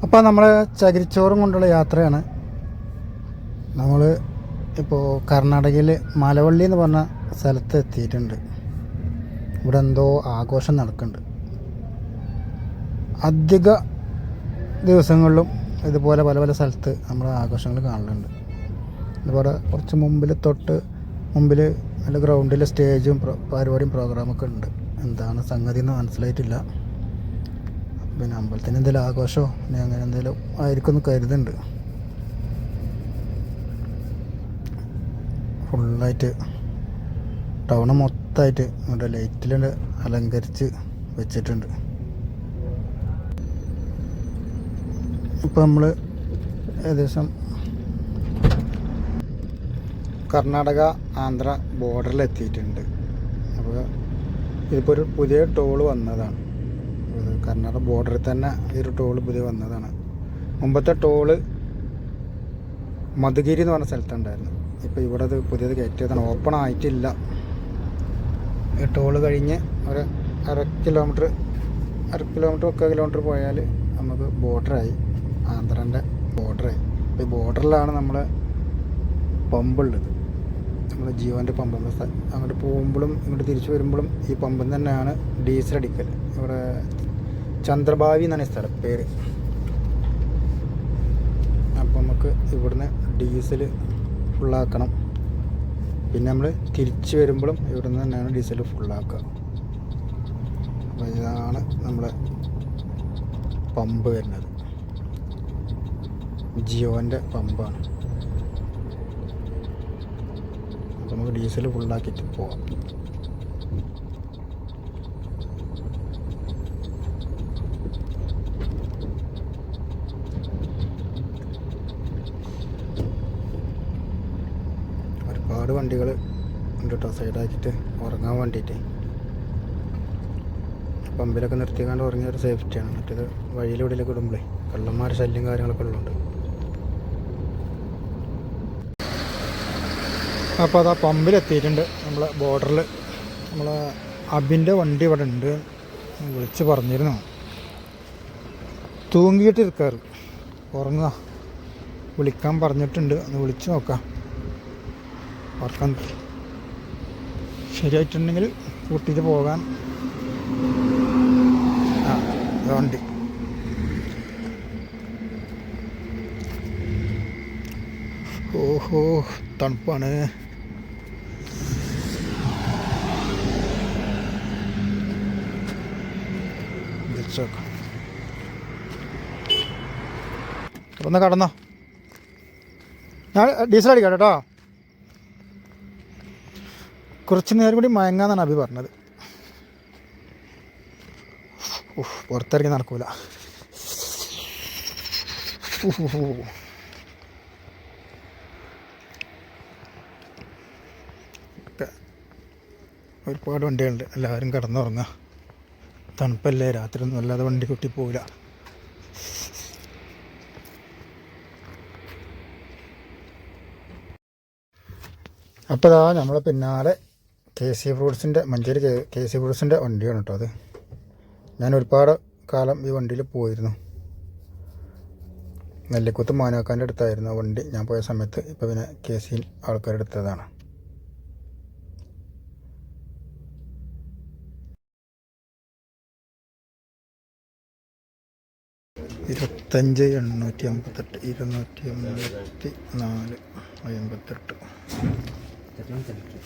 അപ്പോൾ നമ്മൾ ചകിരിച്ചോറും കൊണ്ടുള്ള യാത്രയാണ്. നമ്മൾ ഇപ്പോൾ കർണാടകയിൽ മലവള്ളി എന്ന് പറഞ്ഞ സ്ഥലത്ത് എത്തിയിട്ടുണ്ട്. ഇവിടെ എന്തോ ആഘോഷം നടക്കുന്നുണ്ട്. അധിക ദിവസങ്ങളിലും ഇതുപോലെ പല പല സ്ഥലത്ത് നമ്മൾ ആഘോഷങ്ങൾ കാണലുണ്ട്. ഇതുപോലെ കുറച്ച് മുമ്പിൽ നല്ല ഗ്രൗണ്ടിൽ സ്റ്റേജും പരിപാടിയും പ്രോഗ്രാമൊക്കെ ഉണ്ട്. എന്താണ് സംഗതി എന്ന് മനസ്സിലായിട്ടില്ല. പിന്നെ അമ്പലത്തിന് എന്തെങ്കിലും ആഘോഷമോ ഇനി അങ്ങനെ എന്തെങ്കിലും ആയിരിക്കും എന്ന് കരുതുന്നുണ്ട്. ഫുള്ളായിട്ട് ടൗണ് മൊത്തമായിട്ട് ഇവിടെ ലൈറ്റിൽ അലങ്കരിച്ച് വെച്ചിട്ടുണ്ട്. ഇപ്പോൾ നമ്മൾ ഏകദേശം കർണാടക ആന്ധ്ര ബോർഡറിൽ എത്തിയിട്ടുണ്ട്. അപ്പോൾ ഇതിപ്പോൾ ഒരു പുതിയ ടോള് വന്നതാണ്. കർണാടക ബോർഡറിൽ തന്നെ ഈ ഒരു ടോള് പുതിയ വന്നതാണ്. മുമ്പത്തെ ടോള് മധുഗിരി എന്ന് പറഞ്ഞ സ്ഥലത്തുണ്ടായിരുന്നു. ഇപ്പോൾ ഇവിടെ അത് പുതിയത് കയറ്റിയതാണ്. ഓപ്പൺ ആയിട്ടില്ല. ഈ ടോള് കഴിഞ്ഞ് ഒരു അര കിലോമീറ്റർ 1 കിലോമീറ്റർ പോയാൽ നമുക്ക് ബോർഡറായി, ആന്ധ്രൻ്റെ ബോർഡറായി. ഇപ്പോൾ ഈ ബോർഡറിലാണ് നമ്മൾ പമ്പുള്ളത്. നമ്മൾ ജിയോൻ്റെ പമ്പ്. അങ്ങോട്ട് പോകുമ്പോഴും ഇങ്ങോട്ട് തിരിച്ചു വരുമ്പോഴും ഈ പമ്പിൽ തന്നെയാണ് ഡീസൽ അടിക്കൽ. ഇവിടെ ചന്ദ്രഭാവി എന്നാണ് ഈ സ്ഥലം പേര്. അപ്പോൾ നമുക്ക് ഇവിടുന്ന് ഡീസൽ ഫുള്ളാക്കണം. പിന്നെ നമ്മൾ തിരിച്ചു വരുമ്പോഴും ഇവിടുന്ന് തന്നെയാണ് ഡീസൽ ഫുള്ളാക്കുക. അപ്പോൾ ഇതാണ് നമ്മളെ പമ്പ് വരുന്നത്. ജിയോൻ്റെ പമ്പാണ്. അപ്പോൾ നമുക്ക് ഡീസൽ ഫുള്ളാക്കിയിട്ട് പോകാം. ഒരുപാട് വണ്ടികൾ ഉണ്ട് കേട്ടോ, സൈഡാക്കിയിട്ട് ഉറങ്ങാൻ വേണ്ടിയിട്ട്. പമ്പിലൊക്കെ നിർത്തിക്കാണ്ട് ഉറങ്ങിയ ഒരു സേഫ്റ്റിയാണ്. മറ്റേത് വഴിയിലൂടെയൊക്കെ ഇടുമ്പോഴേ കള്ളന്മാരുടെ ശല്യം കാര്യങ്ങളൊക്കെ ഉള്ളതുകൊണ്ട്. അപ്പോൾ അത് ആ പമ്പിലെത്തിയിട്ടുണ്ട്. നമ്മളെ ബോർഡറിൽ നമ്മളെ അബിൻ്റെ വണ്ടി ഇവിടെ ഉണ്ട്. വിളിച്ച് പറഞ്ഞിരുന്നു. തൂങ്ങിയിട്ട് ഇരിക്കാറ്, ഉറങ്ങുക. വിളിക്കാൻ പറഞ്ഞിട്ടുണ്ട്, ഒന്ന് വിളിച്ച് നോക്കാം. ഉറക്കം ശരിയായിട്ടുണ്ടെങ്കിൽ കൂട്ടിയിട്ട് പോകാൻ. വണ്ടി ഓഹോ തണുപ്പാണ്. ഒന്ന് കടന്നോ, ഞാൻ ഡീസൽ അടിക്കാം കേട്ടോ. കുറച്ച് നേരം കൂടി മയങ്ങാന്നാണ് അഭി പറഞ്ഞത്. പുറത്തിറങ്ങി നടക്കൂല. ഒരുപാട് വണ്ടികളുണ്ട്. എല്ലാവരും കിടന്നുറങ്ങുക. തണുപ്പല്ലേ, രാത്രി ഒന്നും അല്ലാതെ വണ്ടി കുട്ടി പോവില്ല. അപ്പോൾ ഇതാ നമ്മളെ പിന്നാലെ മഞ്ചേരി കെ സി ഫ്രൂട്ട്സിൻ്റെ വണ്ടിയാണ് കേട്ടോ. അത് ഞാൻ ഒരുപാട് കാലം ഈ വണ്ടിയിൽ പോയിരുന്നു. നെല്ലിക്കുത്ത് മാനാക്കാൻ്റെ അടുത്തായിരുന്നു ആ വണ്ടി ഞാൻ പോയ സമയത്ത്. ഇപ്പോൾ പിന്നെ കെ സി ആൾക്കാരുടെ അടുത്തതാണ്. 25 858 284 58.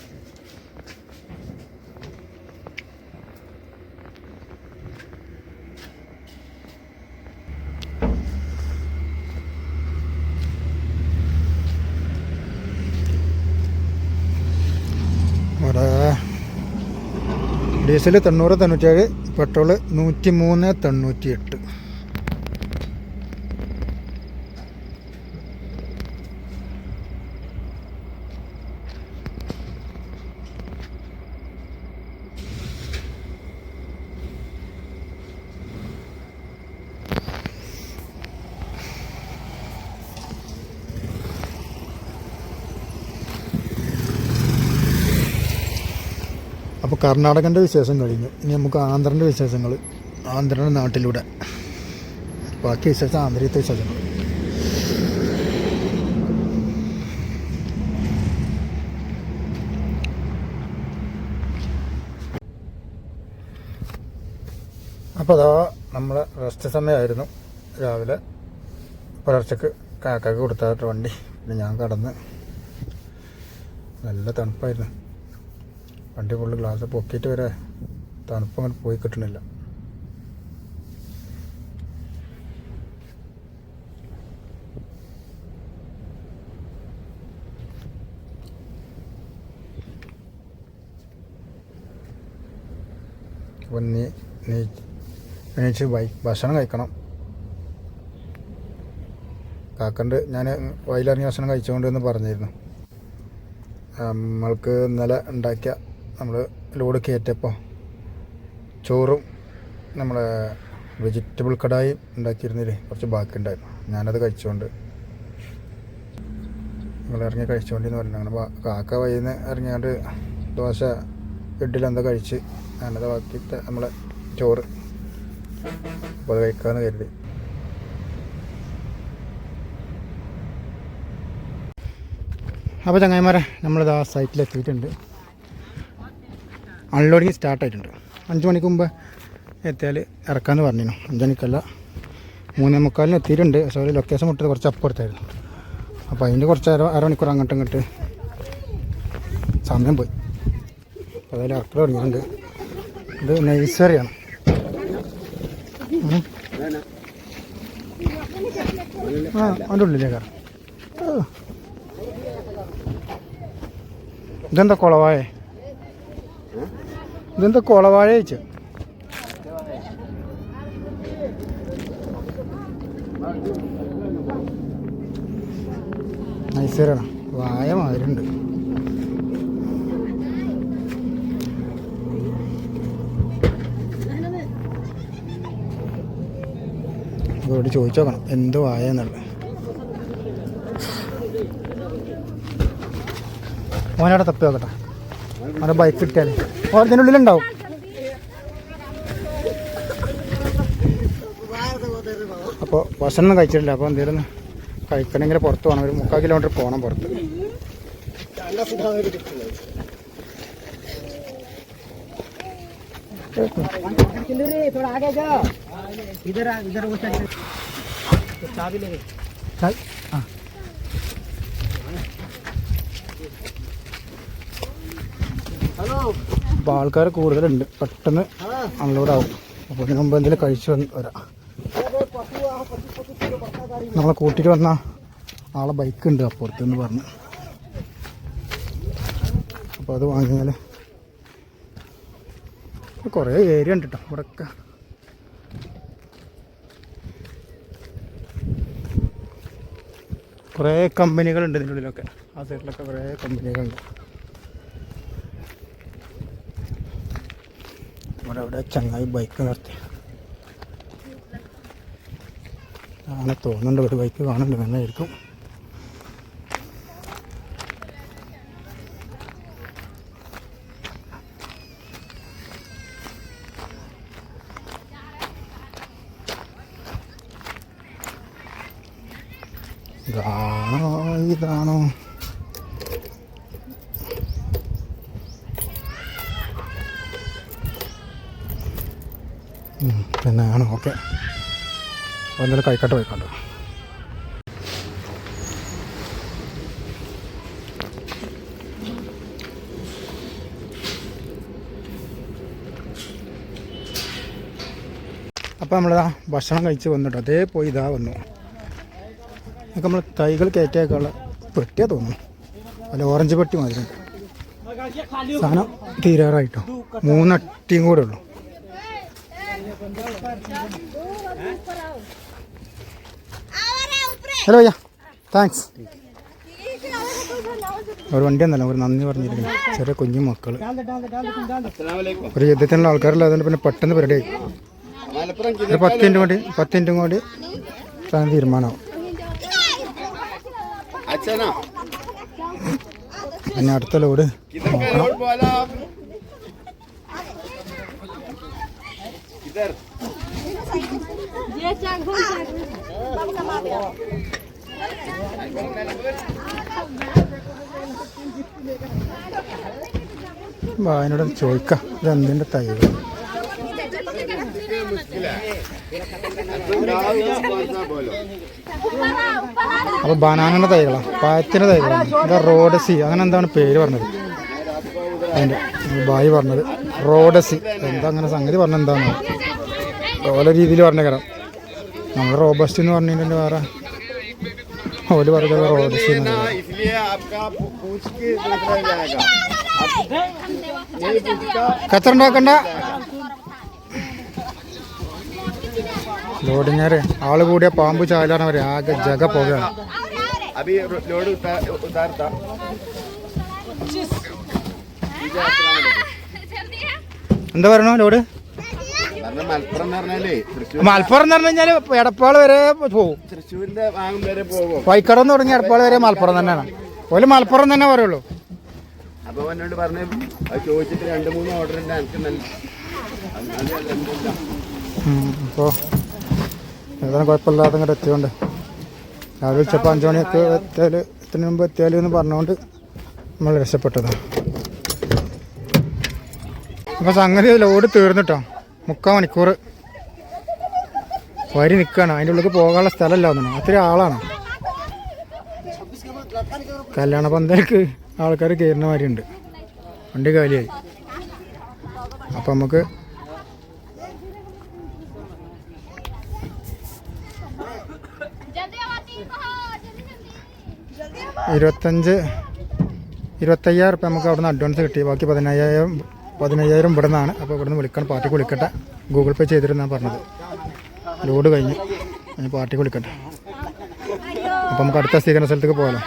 ഇവിടെ ഡീസൽ 90-97, പെട്രോള് 103-98. അപ്പോൾ കർണാടകൻ്റെ വിശേഷം കഴിഞ്ഞു. ഇനി നമുക്ക് ആന്ധ്രൻ്റെ വിശേഷങ്ങൾ. ആന്ധ്രയുടെ നാട്ടിലൂടെ ബാക്കി വിശേഷം ആന്തരികത്തെ വിശേഷം. അപ്പോൾ അതാ നമ്മളെ റെസ്റ്റ് സമയമായിരുന്നു. രാവിലെ പുലർച്ചക്ക് കാക്കക്ക് കൊടുത്തായിട്ട് വണ്ടി. പിന്നെ ഞാൻ കടന്ന് നല്ല തണുപ്പായിരുന്നു. വണ്ടി ഫുള്ള് ഗ്ലാസ് പൊക്കിയിട്ട് വരെ തണുപ്പ് അങ്ങനെ പോയി കിട്ടണില്ല. അപ്പം എണീച്ച് ഭക്ഷണം കഴിക്കണം. കാക്കണ്ട് ഞാൻ വയലിറങ്ങിയ ഭക്ഷണം കഴിച്ചുകൊണ്ടെന്ന് പറഞ്ഞിരുന്നു. നമ്മൾക്ക് ഇന്നലെ ഉണ്ടാക്കിയ നമ്മൾ ലോഡ് കയറ്റിയപ്പോൾ ചോറും നമ്മളെ വെജിറ്റബിൾ കടായി ഉണ്ടാക്കിയിരുന്നില്ലേ, കുറച്ച് ബാക്കിയുണ്ടായിരുന്നു. ഞാനത് കഴിച്ചുകൊണ്ട് ഇറങ്ങി കഴിച്ചുകൊണ്ടെന്ന് പറഞ്ഞു. അങ്ങനെ കാക്ക വൈകുന്ന ഇറങ്ങിയാണ്ട് ദോശ ഇഡ്ഡലി എന്താ കഴിച്ച് ഞാനത് ബാക്കിയിട്ട് നമ്മളെ ചോറ് അപ്പോൾ അത് കഴിക്കാമെന്ന് കരുതി. അപ്പോൾ ചങ്ങായിമാരെ നമ്മളിത് ആ സൈറ്റിലെത്തിയിട്ടുണ്ട്. അൺലോഡിങ് സ്റ്റാർട്ടായിട്ടുണ്ട്. 5 മണിക്ക് മുമ്പ് എത്തിയാൽ ഇറക്കാമെന്ന് പറഞ്ഞിരുന്നു. 5 മണിക്കല്ല 3:45 എത്തിയിട്ടുണ്ട്. പക്ഷേ ഒരു ലൊക്കേഷൻ മുട്ടത് കുറച്ച് അപ്പുറത്തായിരുന്നു. അപ്പോൾ അതിൻ്റെ കുറച്ച് അരമണിക്കൂർ അങ്ങോട്ടും ഇങ്ങോട്ട് സമയം പോയി. അപ്പോൾ അതിൽ ഇറക്കൽ തുടങ്ങിയിട്ടുണ്ട്. ഇത് നഴ്സറിയാണ്. അതിൻ്റെ ഉള്ളിലേക്കാണ്. ഇതെന്താ കുളവാഴ? ഇതെന്താ കുളവാഴ ചോദിച്ചു. നൈസറാണ്. വായ മാതിരിണ്ട്. അതോട് ചോദിച്ചു നോക്കണം എന്ത് വായ എന്നുള്ളത്. ഓനവിടെ തപ്പി നോക്കട്ടെ. അവൻ്റെ ബൈക്ക് കിട്ടിയാൽ ഓരത്തിൻ്റെ ഉള്ളിലുണ്ടാവും. അപ്പോൾ ഭക്ഷണം കഴിച്ചിട്ടില്ല. അപ്പോൾ എന്തെങ്കിലും കഴിക്കണമെങ്കിൽ പുറത്ത് പോകണം. ഒരു 3/4 കിലോമീറ്റർ പോകണം പുറത്ത്. അപ്പോൾ ആൾക്കാർ കൂടുതലുണ്ട്. പെട്ടെന്ന് അൺലോഡാവും. അപ്പോൾ ഇതിന് മുമ്പ് എന്തെങ്കിലും കഴിച്ചു വരാം. നമ്മളെ കൂട്ടിയിട്ട് വന്ന ആളെ ബൈക്ക് ഉണ്ട് അപ്പുറത്തെന്ന് പറഞ്ഞു. അപ്പോൾ അത് വാങ്ങിയാൽ കുറേ ഏരിയ ഉണ്ട് കേട്ടോ ഇവിടെയൊക്കെ. കുറേ കമ്പനികളുണ്ട് ഇതിൻ്റെ ഉള്ളിലൊക്കെ. ആ സൈഡിലൊക്കെ കുറേ കമ്പനികളുണ്ട്. അവിടെ ചങ്ങായി ബൈക്ക് നിർത്തി. അങ്ങനെ തോന്നുന്നുണ്ട് ഒരു ബൈക്ക് കാണുന്നുണ്ട്. നന്നായിരിക്കും. ഇതാണോ പിന്നെ ആണ്. ഓക്കെ, എന്തായാലും കൈക്കട്ട് പോയിക്കോട്ടെ. അപ്പോൾ നമ്മളിതാ ഭക്ഷണം കഴിച്ച് വന്നിട്ടോ. അതേ പോയി ഇതാ വന്നു. അതൊക്കെ നമ്മൾ തൈകൾ കയറ്റിയേക്കുള്ള പെട്ടിയാണ് തോന്നുന്നു. അല്ല ഓറഞ്ച് പെട്ടി മാതിരി സാധനം തീരാറായിട്ടോ. 3 അട്ടിയും കൂടെ ഉള്ളു. ഹലോ അയ്യാ, താങ്ക്സ്. ഒരു വണ്ടി ഒന്നല്ല, ഒരു നന്ദി പറഞ്ഞിരിക്കുന്നു. ചെറിയ കുഞ്ഞു മക്കൾ, ഒരു യുദ്ധത്തിനുള്ള ആൾക്കാരല്ല. അതുകൊണ്ട് പിന്നെ പെട്ടെന്ന് പരിപാടിയായി. ഒരു 10 മിനിറ്റും കൂടി സാധനം തീരുമാനമാവും. പിന്നെ അടുത്ത ലോഡ് നോക്കണം. അതിനോട് ചോദിക്കാം ഇതെന്തിൻ്റെ തൈകൾ. അപ്പോൾ ബനാനയുടെ തൈകളാണ്, പായത്തിൻ്റെ തൈകളാണ്. ഇത് റോഡസി അങ്ങനെ എന്താണ് പേര് പറഞ്ഞത്, അതിൻ്റെ ബായി പറഞ്ഞത് റോഡസി. എന്താ അങ്ങനെ സംഗതി പറഞ്ഞ എന്താണ് ഓരോ രീതിയിൽ പറഞ്ഞ കാരണം. നമ്മൾ റോബസ്റ്റ് എന്ന് പറഞ്ഞതിൻ്റെ വേറെ ഓല് പറഞ്ഞത് റോഡസി. കച്ചറുണ്ടാക്കണ്ട ലോഡിങ്ങാര് ആള് കൂടിയ പാമ്പ് ചാലാണ് അവർ ആകെ ജഗ പോവുകയാണ്. എന്താ പറയണോ ലോഡ്? മലപ്പുറം എന്ന് പറഞ്ഞു കഴിഞ്ഞാല് എടപ്പാൾ വരെ പോകും. തൃശ്ശൂരിന്റെ വരെ പോകും. വൈക്കടം തുടങ്ങി എടപ്പാൾ വരെ മലപ്പുറം തന്നെയാണ്. ഒരു മലപ്പുറം തന്നെ പറയുള്ളൂ. അപ്പൊ എന്നോട് പറഞ്ഞു ചോദിച്ചിട്ട് 2-3 ഓർഡർ ഉണ്ട് എനിക്ക്. അപ്പോൾ ഏതാനും കുഴപ്പമില്ലാതെ ഇങ്ങോട്ട് എത്തിയോണ്ട് രാവിലെ ഉച്ചപ്പോൾ 5 മണിയൊക്കെ എത്തുന്നതിന് മുമ്പ് എത്തിയാൽ എന്ന് പറഞ്ഞുകൊണ്ട് നമ്മൾ രക്ഷപ്പെട്ടതാണ്. അപ്പോൾ സംഗതി ലോഡ് തീർന്നിട്ടോ. 3/4 മണിക്കൂർ വരി നിൽക്കുകയാണ്. അതിൻ്റെ ഉള്ളിൽ പോകാനുള്ള സ്ഥലമല്ല ഒന്നും. അത്രയും ആളാണ്. കല്യാണ പന്തലേക്ക് ആൾക്കാർ കയറുന്ന മാതിരി ഉണ്ട്. വണ്ടി കാലിയായി. അപ്പം നമുക്ക് 25,000 റുപ്യ നമുക്ക് അവിടെ നിന്ന് അഡ്വാൻസ് കിട്ടി. ബാക്കി 15,000 ഇവിടെ നിന്നാണ്. അപ്പോൾ ഇവിടെ നിന്ന് വിളിക്കണം, പാർട്ടിക്ക് വിളിക്കട്ടെ. ഗൂഗിൾ പേ ചെയ്തിരുന്നാണ് പറഞ്ഞത്. ലോഡ് കഴിഞ്ഞ് പാർട്ടിക്ക് വിളിക്കട്ടെ. അപ്പോൾ നമുക്ക് അടുത്ത സ്വീകരണ സ്ഥലത്തേക്ക് പോകാമല്ലോ.